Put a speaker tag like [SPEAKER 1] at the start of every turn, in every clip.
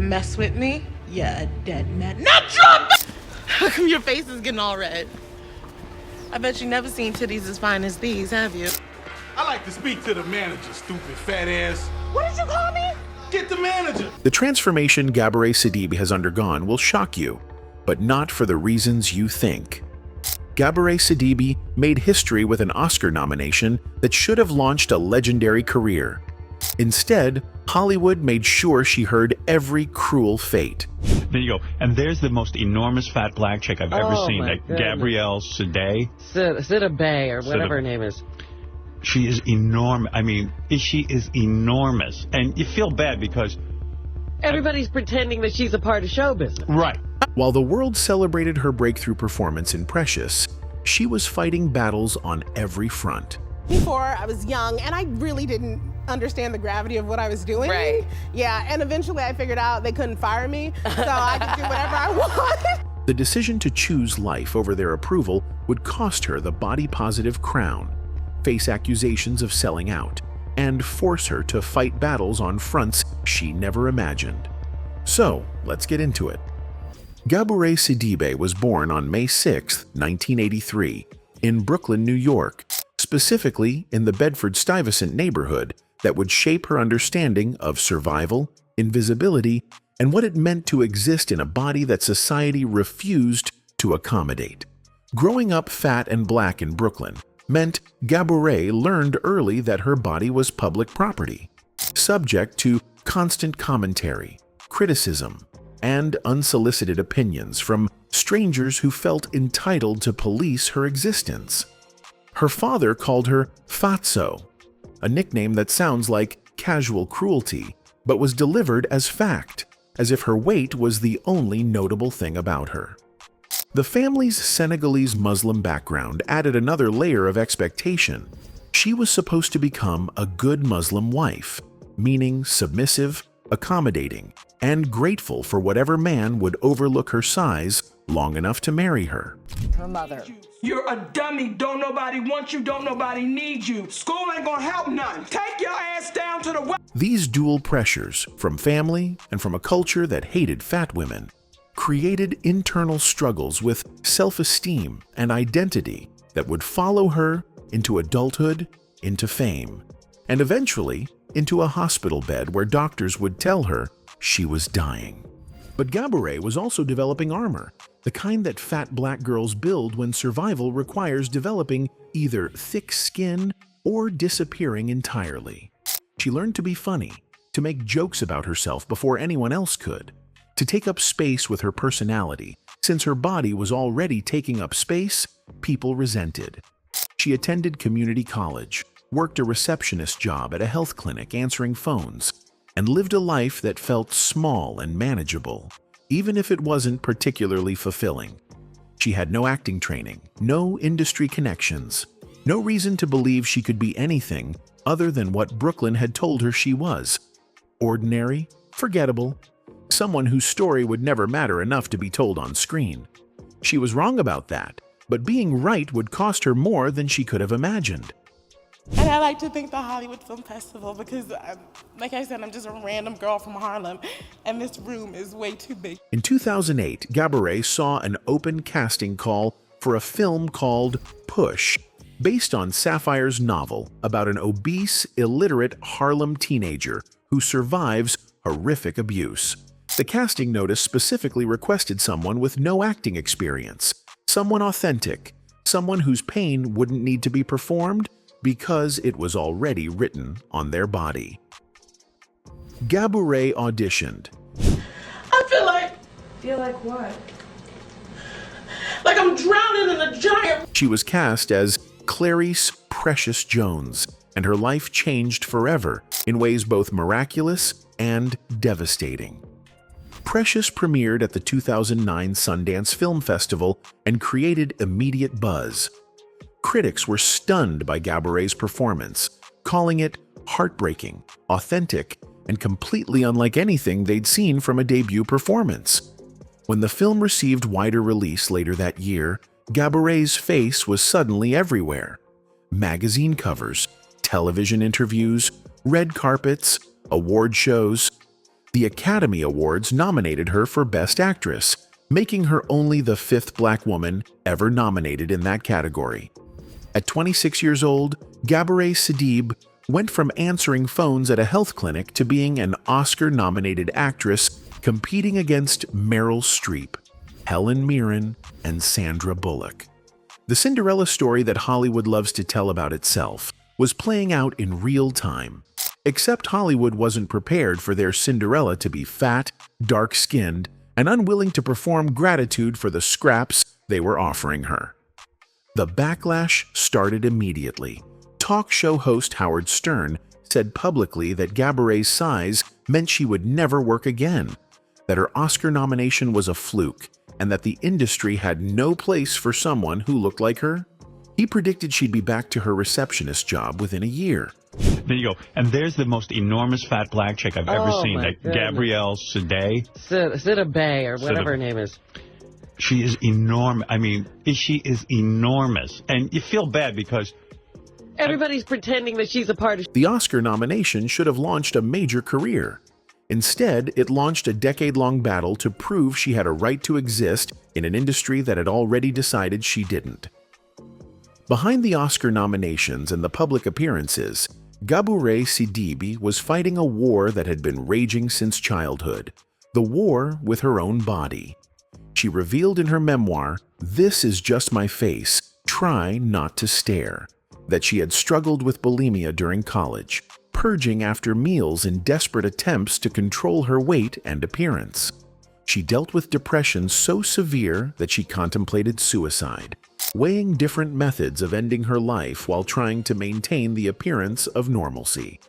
[SPEAKER 1] and mess with me, you're a dead man. Not drunk! How come your face is getting all red? I bet you never seen titties as fine as these, have you?
[SPEAKER 2] I like to speak to the manager, stupid fat ass.
[SPEAKER 1] What did you call me?
[SPEAKER 2] Get the manager.
[SPEAKER 3] The transformation Gabourey Sidibe has undergone will shock you, but not for the reasons you think. Gabourey Sidibe made history with an Oscar nomination that should have launched a legendary career. Instead, Hollywood made sure she heard every cruel fate.
[SPEAKER 4] Then you go, and there's the most enormous fat black chick I've ever seen, like Gabourey Sidibe.
[SPEAKER 5] Sidibe, or whatever her name is.
[SPEAKER 4] She is enormous. I mean, she is enormous. And you feel bad because
[SPEAKER 5] everybody's pretending that she's a part of show business.
[SPEAKER 4] Right.
[SPEAKER 3] While the world celebrated her breakthrough performance in Precious, she was fighting battles on every front.
[SPEAKER 1] Before, I was young, and I really didn't understand the gravity of what I was doing.
[SPEAKER 5] Right.
[SPEAKER 1] Yeah, and eventually I figured out they couldn't fire me, so I could do whatever I want.
[SPEAKER 3] The decision to choose life over their approval would cost her the body-positive crown, face accusations of selling out, and force her to fight battles on fronts she never imagined. So, let's get into it. Gabourey Sidibe was born on May 6, 1983, in Brooklyn, New York, specifically in the Bedford-Stuyvesant neighborhood that would shape her understanding of survival, invisibility, and what it meant to exist in a body that society refused to accommodate. Growing up fat and black in Brooklyn meant Gabourey learned early that her body was public property, subject to constant commentary, criticism, and unsolicited opinions from strangers who felt entitled to police her existence. Her father called her Fatso, a nickname that sounds like casual cruelty, but was delivered as fact, as if her weight was the only notable thing about her. The family's Senegalese Muslim background added another layer of expectation. She was supposed to become a good Muslim wife, meaning submissive, accommodating, and grateful for whatever man would overlook her size long enough to marry her.
[SPEAKER 5] Her mother.
[SPEAKER 6] You're a dummy. Don't nobody want you. Don't nobody need you. School ain't gonna help none. Take your ass down to the...
[SPEAKER 3] These dual pressures, from family and from a culture that hated fat women, created internal struggles with self-esteem and identity that would follow her into adulthood, into fame, and eventually into a hospital bed where doctors would tell her she was dying. But Gabourey was also developing armor, the kind that fat black girls build when survival requires developing either thick skin or disappearing entirely. She learned to be funny, to make jokes about herself before anyone else could, to take up space with her personality. Since her body was already taking up space, people resented. She attended community college, worked a receptionist job at a health clinic answering phones, and lived a life that felt small and manageable, even if it wasn't particularly fulfilling. She had no acting training, no industry connections, no reason to believe she could be anything other than what Brooklyn had told her she was: ordinary, forgettable, someone whose story would never matter enough to be told on screen. She was wrong about that, but being right would cost her more than she could have imagined.
[SPEAKER 1] And I like to thank the Hollywood Film Festival because, like I said, I'm just a random girl from Harlem, and this room is way too big.
[SPEAKER 3] In 2008, Gabourey saw an open casting call for a film called Push, based on Sapphire's novel about an obese, illiterate Harlem teenager who survives horrific abuse. The casting notice specifically requested someone with no acting experience, someone authentic, someone whose pain wouldn't need to be performed because it was already written on their body. Gabourey auditioned.
[SPEAKER 1] I feel like...
[SPEAKER 5] Feel like what?
[SPEAKER 1] Like I'm drowning in a giant...
[SPEAKER 3] She was cast as Clarice Precious Jones, and her life changed forever in ways both miraculous and devastating. Precious premiered at the 2009 Sundance Film Festival and created immediate buzz. Critics were stunned by Gabourey's performance, calling it heartbreaking, authentic, and completely unlike anything they'd seen from a debut performance. When the film received wider release later that year, Gabourey's face was suddenly everywhere. Magazine covers, television interviews, red carpets, award shows. The Academy Awards nominated her for Best Actress, making her only the 5th Black woman ever nominated in that category. At 26 years old, Gabourey Sidibe went from answering phones at a health clinic to being an Oscar-nominated actress competing against Meryl Streep, Helen Mirren, and Sandra Bullock. The Cinderella story that Hollywood loves to tell about itself was playing out in real time, except Hollywood wasn't prepared for their Cinderella to be fat, dark-skinned, and unwilling to perform gratitude for the scraps they were offering her. The backlash started immediately. Talk show host Howard Stern said publicly that Gabourey's size meant she would never work again, that her Oscar nomination was a fluke, and that the industry had no place for someone who looked like her. He predicted she'd be back to her receptionist job within a year.
[SPEAKER 4] There you go. And there's the most enormous fat black chick I've ever seen, that Gabourey Sidibe.
[SPEAKER 5] Sidibe, or whatever her name is.
[SPEAKER 4] She is enormous. I mean, she is enormous. And you feel bad because
[SPEAKER 5] everybody's pretending that she's a part of...
[SPEAKER 3] The Oscar nomination should have launched a major career. Instead, it launched a decade-long battle to prove she had a right to exist in an industry that had already decided she didn't. Behind the Oscar nominations and the public appearances, Gabourey Sidibe was fighting a war that had been raging since childhood, the war with her own body. She revealed in her memoir, "This is just my face, try not to stare," that she had struggled with bulimia during college, purging after meals in desperate attempts to control her weight and appearance. She dealt with depression so severe that she contemplated suicide, weighing different methods of ending her life while trying to maintain the appearance of normalcy.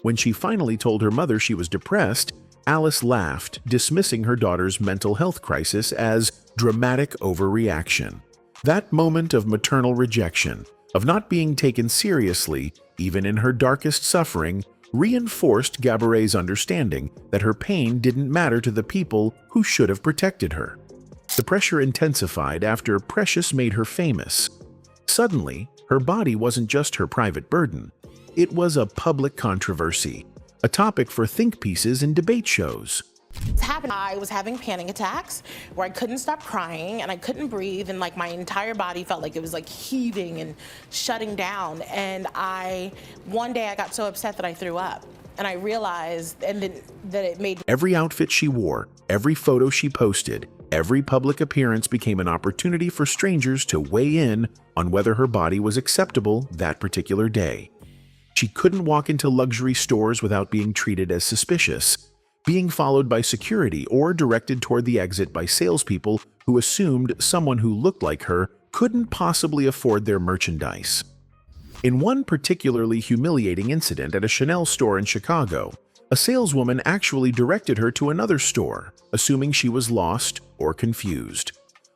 [SPEAKER 3] When she finally told her mother she was depressed, Alice laughed, dismissing her daughter's mental health crisis as dramatic overreaction. That moment of maternal rejection, of not being taken seriously, even in her darkest suffering, reinforced Gabourey's understanding that her pain didn't matter to the people who should have protected her. The pressure intensified after Precious made her famous. Suddenly, her body wasn't just her private burden. It was a public controversy, a topic for think pieces and debate shows.
[SPEAKER 1] I was having panic attacks where I couldn't stop crying and I couldn't breathe, and like my entire body felt like it was like heaving and shutting down. And one day I got so upset that I threw up, and I realized that it made
[SPEAKER 3] every outfit she wore, every photo she posted, every public appearance became an opportunity for strangers to weigh in on whether her body was acceptable that particular day. She couldn't walk into luxury stores without being treated as suspicious, being followed by security or directed toward the exit by salespeople who assumed someone who looked like her couldn't possibly afford their merchandise. In one particularly humiliating incident at a Chanel store in Chicago, a saleswoman actually directed her to another store, assuming she was lost or confused.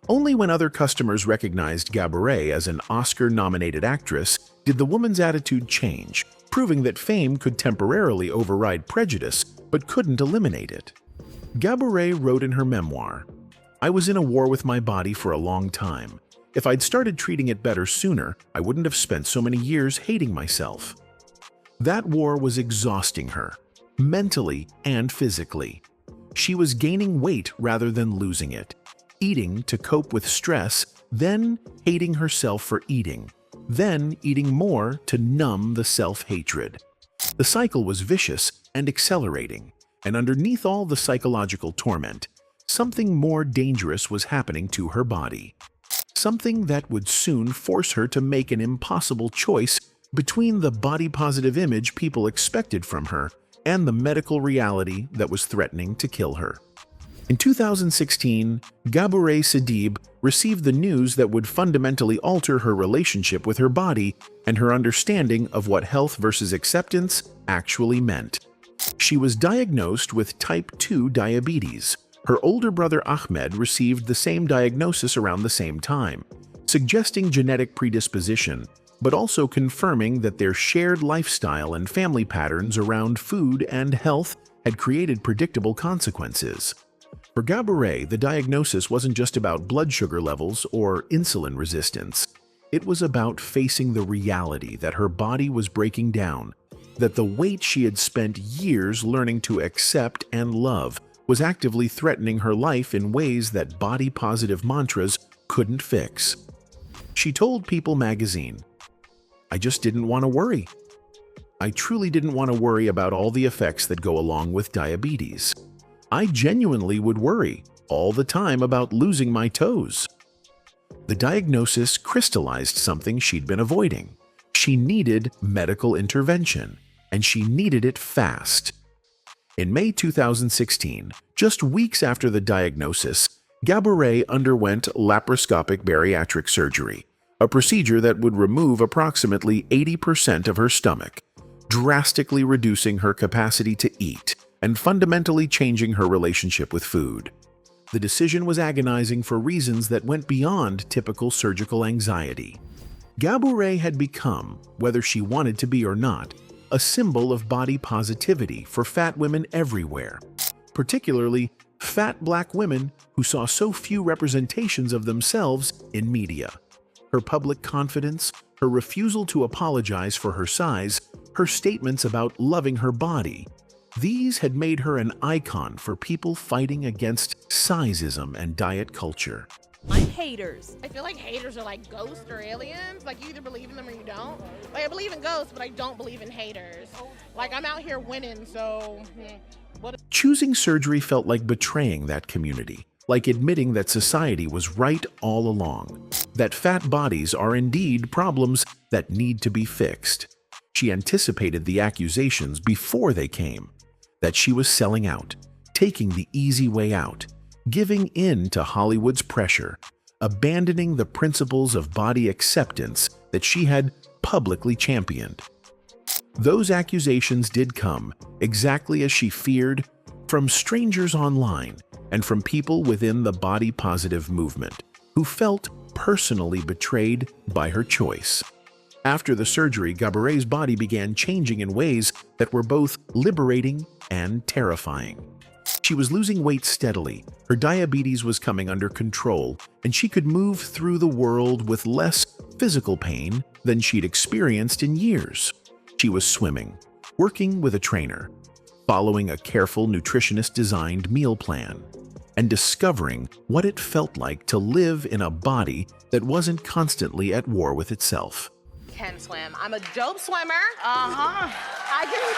[SPEAKER 3] Only when other customers recognized Gabourey as an Oscar-nominated actress did the woman's attitude change, proving that fame could temporarily override prejudice but couldn't eliminate it. Gabourey wrote in her memoir, "I was in a war with my body for a long time. If I'd started treating it better sooner, I wouldn't have spent so many years hating myself." That war was exhausting her, mentally and physically. She was gaining weight rather than losing it, eating to cope with stress, then hating herself for eating, then eating more to numb the self-hatred. The cycle was vicious and accelerating, and underneath all the psychological torment, something more dangerous was happening to her body. Something that would soon force her to make an impossible choice between the body-positive image people expected from her and the medical reality that was threatening to kill her. In 2016, Gabourey Sidibe received the news that would fundamentally alter her relationship with her body and her understanding of what health versus acceptance actually meant. She was diagnosed with type 2 diabetes. Her older brother Ahmed received the same diagnosis around the same time, suggesting genetic predisposition, but also confirming that their shared lifestyle and family patterns around food and health had created predictable consequences. For Gabourey, the diagnosis wasn't just about blood sugar levels or insulin resistance. It was about facing the reality that her body was breaking down, that the weight she had spent years learning to accept and love was actively threatening her life in ways that body-positive mantras couldn't fix. She told People magazine, "I just didn't want to worry. I truly didn't want to worry about all the effects that go along with diabetes. I genuinely would worry all the time about losing my toes." The diagnosis crystallized something she'd been avoiding. She needed medical intervention, and she needed it fast. In May 2016, just weeks after the diagnosis, Gabourey underwent laparoscopic bariatric surgery, a procedure that would remove approximately 80% of her stomach, drastically reducing her capacity to eat and fundamentally changing her relationship with food. The decision was agonizing for reasons that went beyond typical surgical anxiety. Gabourey had become, whether she wanted to be or not, a symbol of body positivity for fat women everywhere, particularly fat black women who saw so few representations of themselves in media. Her public confidence, her refusal to apologize for her size, her statements about loving her body, these had made her an icon for people fighting against sizeism and diet culture.
[SPEAKER 1] Like haters. I feel like haters are like ghosts or aliens. Like you either believe in them or you don't. Like I believe in ghosts, but I don't believe in haters. Like I'm out here winning, so what?
[SPEAKER 3] Choosing surgery felt like betraying that community, like admitting that society was right all along, that fat bodies are indeed problems that need to be fixed. She anticipated the accusations before they came, that she was selling out, taking the easy way out, giving in to Hollywood's pressure, abandoning the principles of body acceptance that she had publicly championed. Those accusations did come, exactly as she feared, from strangers online and from people within the body-positive movement who felt personally betrayed by her choice. After the surgery, Gabourey's body began changing in ways that were both liberating and terrifying. She was losing weight steadily, her diabetes was coming under control, and she could move through the world with less physical pain than she'd experienced in years. She was swimming, working with a trainer, following a careful nutritionist-designed meal plan, and discovering what it felt like to live in a body that wasn't constantly at war with itself.
[SPEAKER 1] Can swim. I'm a dope swimmer. I can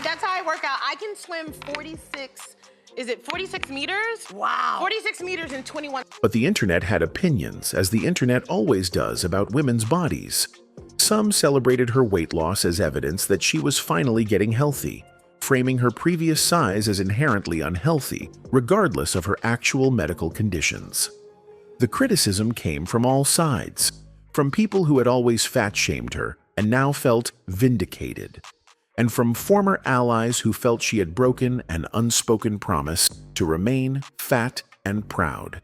[SPEAKER 1] that's how I work out. I can swim 46, is it 46 meters? Wow. 46 meters in 21.
[SPEAKER 3] But the internet had opinions, as the internet always does, about women's bodies. Some celebrated her weight loss as evidence that she was finally getting healthy, framing her previous size as inherently unhealthy, regardless of her actual medical conditions. The criticism came from all sides, from people who had always fat-shamed her and now felt vindicated, and from former allies who felt she had broken an unspoken promise to remain fat and proud.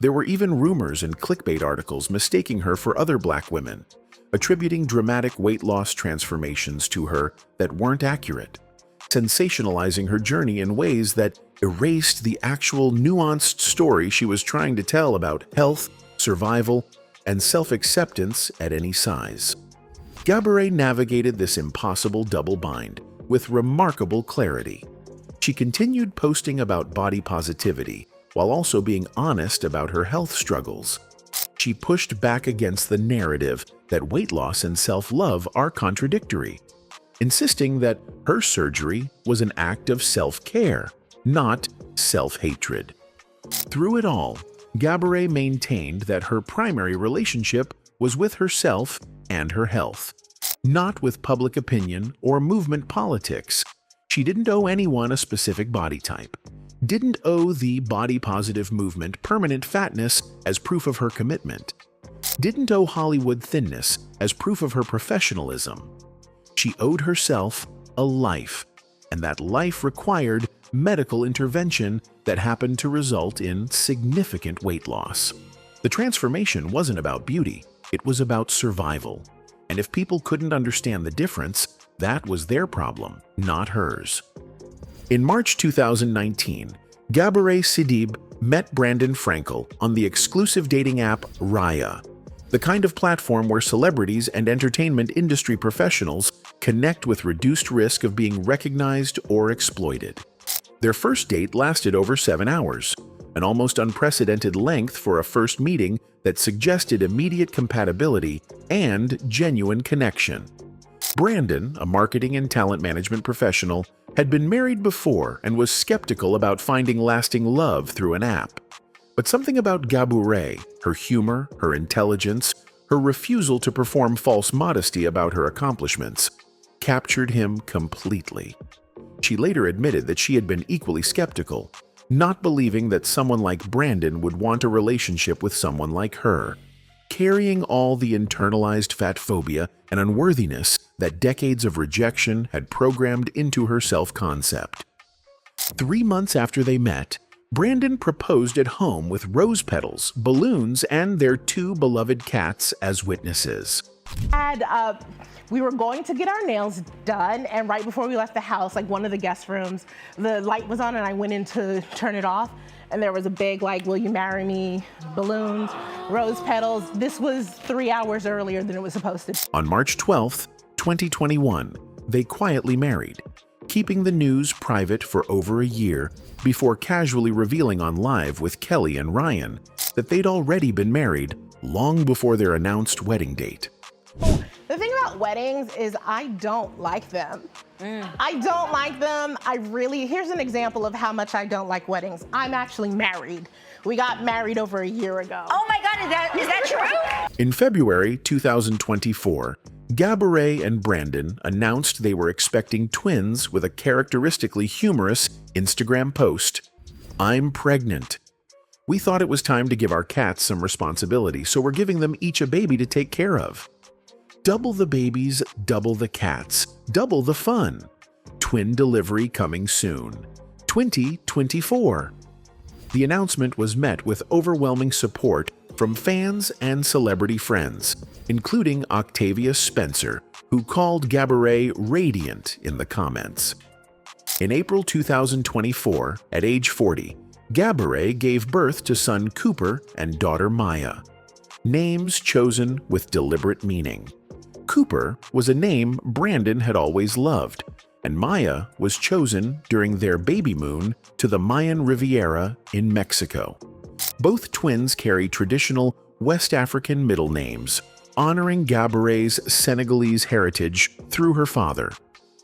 [SPEAKER 3] There were even rumors and clickbait articles mistaking her for other black women, attributing dramatic weight loss transformations to her that weren't accurate, sensationalizing her journey in ways that erased the actual nuanced story she was trying to tell about health, survival, and self-acceptance at any size. Gabourey navigated this impossible double bind with remarkable clarity. She continued posting about body positivity while also being honest about her health struggles. She pushed back against the narrative that weight loss and self-love are contradictory, insisting that her surgery was an act of self-care, not self-hatred. Through it all, Gabourey maintained that her primary relationship was with herself and her health, not with public opinion or movement politics. She didn't owe anyone a specific body type, didn't owe the body-positive movement permanent fatness as proof of her commitment, didn't owe Hollywood thinness as proof of her professionalism. She owed herself a life, and that life required medical intervention that happened to result in significant weight loss. The transformation wasn't about beauty, it was about survival. And if people couldn't understand the difference, that was their problem, not hers. In March 2019, Gabourey Sidibe met Brandon Frankel on the exclusive dating app Raya. the kind of platform where celebrities and entertainment industry professionals connect with reduced risk of being recognized or exploited. Their first date lasted over 7 hours, an almost unprecedented length for a first meeting that suggested immediate compatibility and genuine connection. Brandon, a marketing and talent management professional, had been married before and was skeptical about finding lasting love through an app. But something about Gabourey, her humor, her intelligence, her refusal to perform false modesty about her accomplishments, captured him completely. She later admitted that she had been equally skeptical, not believing that someone like Brandon would want a relationship with someone like her, carrying all the internalized fat phobia and unworthiness that decades of rejection had programmed into her self-concept. 3 months after they met, Brandon proposed at home with rose petals, balloons, and their 2 beloved cats as witnesses.
[SPEAKER 1] We were going to get our nails done, and right before we left the house, like one of the guest rooms, the light was on and I went in to turn it off, and there was a big like, will you marry me, balloons, rose petals. This was 3 hours earlier than it was supposed to be.
[SPEAKER 3] On March 12th, 2021, they quietly married, keeping the news private for over a year before casually revealing on Live with Kelly and Ryan that they'd already been married long before their announced wedding date.
[SPEAKER 1] The thing about weddings is I don't like them. I don't like them. Here's an example of how much I don't like weddings. I'm actually married. We got married over a year ago.
[SPEAKER 7] Oh my God, is that true?
[SPEAKER 3] In February 2024, Gabourey and Brandon announced they were expecting twins with a characteristically humorous Instagram post, "I'm pregnant. We thought it was time to give our cats some responsibility, so we're giving them each a baby to take care of. Double the babies, double the cats, double the fun. Twin delivery coming soon. 2024. The announcement was met with overwhelming support from fans and celebrity friends, including Octavia Spencer, who called Gabourey radiant in the comments. In April 2024, at age 40, Gabourey gave birth to son Cooper and daughter Maya. Names chosen with deliberate meaning. Cooper was a name Brandon had always loved, and Maya was chosen during their baby moon to the Mayan Riviera in Mexico. Both twins carry traditional West African middle names, honoring Gabourey's Senegalese heritage through her father.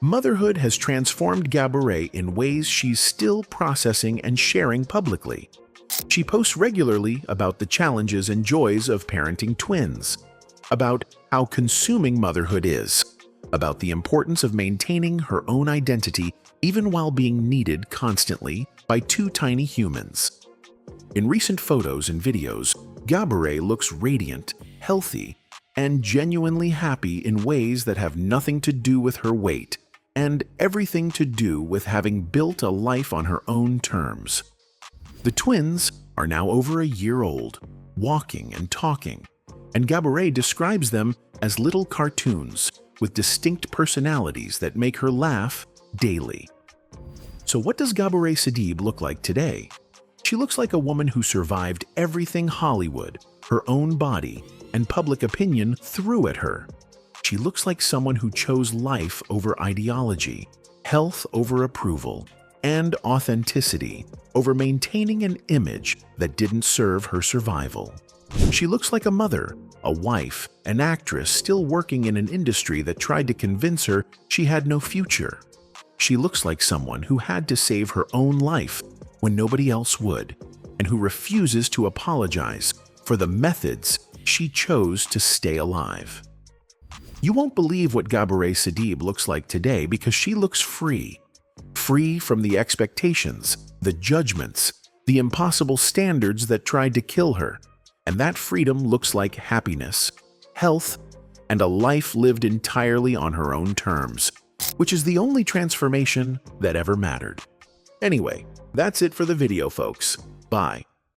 [SPEAKER 3] Motherhood has transformed Gabourey in ways she's still processing and sharing publicly. She posts regularly about the challenges and joys of parenting twins, about how consuming motherhood is, about the importance of maintaining her own identity even while being needed constantly by 2 tiny humans. In recent photos and videos, Gabourey looks radiant, healthy, and genuinely happy in ways that have nothing to do with her weight and everything to do with having built a life on her own terms. The twins are now over a year old, walking and talking, and Gabourey describes them as little cartoons with distinct personalities that make her laugh daily. So what does Gabourey Sidibe look like today? She looks like a woman who survived everything Hollywood, her own body, and public opinion threw at her. She looks like someone who chose life over ideology, health over approval, and authenticity over maintaining an image that didn't serve her survival. She looks like a mother, a wife, an actress still working in an industry that tried to convince her she had no future. She looks like someone who had to save her own life when nobody else would, and who refuses to apologize for the methods she chose to stay alive. You won't believe what Gabourey Sidibe looks like today because she looks free. Free from the expectations, the judgments, the impossible standards that tried to kill her. And that freedom looks like happiness, health, and a life lived entirely on her own terms, which is the only transformation that ever mattered. Anyway, that's it for the video, folks. Bye.